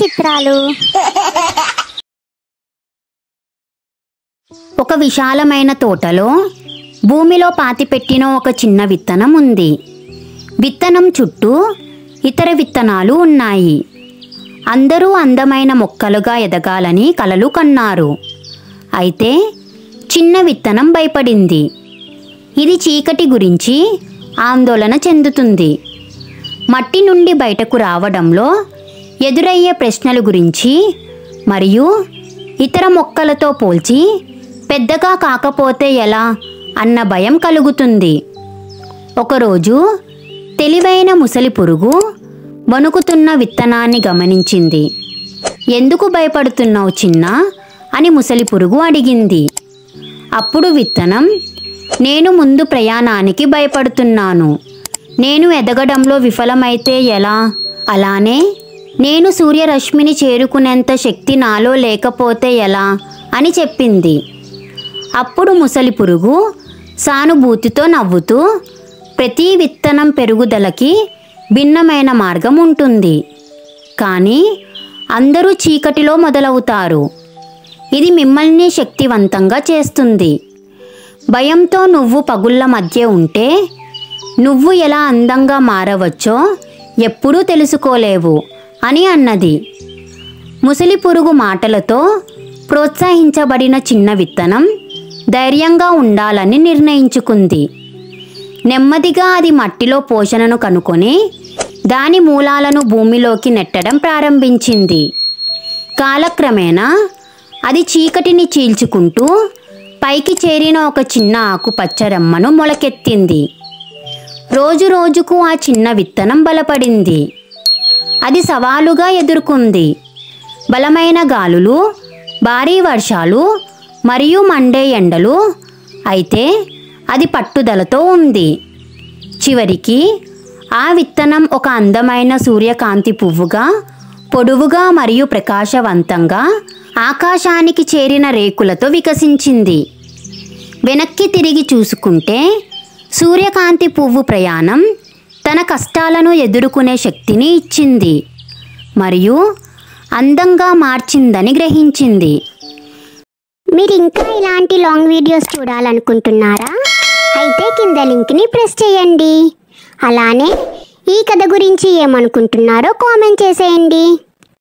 చిత్రాలు. ఒక విశాలమైన తోటలో భూమిలో పాతిపెట్టిన ఒక చిన్న విత్తనం ఉంది. విత్తనం చుట్టూ ఇతర విత్తనాలు ఉన్నాయి. అందరూ అందమైన మొక్కలుగా ఎదగాలని కలలు కన్నారు. అయితే చిన్న విత్తనం భయపడింది. ఇది చీకటి గురించి ఆందోళన చెందుతుంది. మట్టి నుండి బయటకు రావడంలో ఎదురయ్యే ప్రశ్నల గురించి మరియు ఇతర మొక్కలతో పోల్చి పెద్దగా కాకపోతే ఎలా అన్న భయం కలుగుతుంది. ఒకరోజు తెలివైన ముసలి పురుగు వణుకుతున్న విత్తనాన్ని గమనించింది. ఎందుకు భయపడుతున్నావు చిన్నా అని ముసలి పురుగు అడిగింది. అప్పుడు విత్తనం, నేను ముందు ప్రయాణానికి భయపడుతున్నాను. నేను ఎదగడంలో విఫలమైతే ఎలా? అలానే నేను సూర్యరశ్మిని చేరుకునేంత శక్తి నాలో లేకపోతే ఎలా అని చెప్పింది. అప్పుడు ముసలి పురుగు సానుభూతితో నవ్వుతూ, ప్రతి విత్తనం పెరుగుదలకి భిన్నమైన మార్గం ఉంటుంది, కానీ అందరూ చీకటిలో మొదలవుతారు. ఇది మిమ్మల్ని శక్తివంతంగా చేస్తుంది. భయంతో నువ్వు పగుళ్ళ మధ్య ఉంటే నువ్వు ఎలా అందంగా మారవచ్చో ఎప్పుడూ తెలుసుకోలేవు అని అన్నది. ముసలి పురుగు మాటలతో ప్రోత్సహించబడిన చిన్న విత్తనం ధైర్యంగా ఉండాలని నిర్ణయించుకుంది. నెమ్మదిగా అది మట్టిలో పోషణను కనుకొని దాని మూలాలను భూమిలోకి నెట్టడం ప్రారంభించింది. కాలక్రమేణా అది చీకటిని చీల్చుకుంటూ పైకి చేరిన ఒక చిన్న ఆకుపచ్చ రెమ్మను మొలకెత్తింది. రోజు రోజుకు ఆ చిన్న విత్తనం బలపడింది. అది సవాలుగా ఎదుర్కొంది. బలమైన గాలులు, భారీ వర్షాలు మరియు మండే ఎండలు. అయితే అది పట్టుదలతో ఉంది. చివరికి ఆ విత్తనం ఒక అందమైన సూర్యకాంతి పువ్వుగా, పొడవుగా మరియు ప్రకాశవంతంగా ఆకాశానికి చేరిన రేకులతో వికసించింది. వెనక్కి తిరిగి చూసుకుంటే సూర్యకాంతి పువ్వు ప్రయాణం తన కష్టాలను ఎదుర్కొనే శక్తిని ఇచ్చింది మరియు అందంగా మార్చిందని గ్రహించింది. మీరు ఇంకా ఇలాంటి లాంగ్ వీడియోస్ చూడాలనుకుంటున్నారా? అయితే కింద లింక్ని ప్రెస్ చేయండి. అలానే ఈ కథ గురించి ఏమనుకుంటున్నారో కామెంట్ చేసేయండి.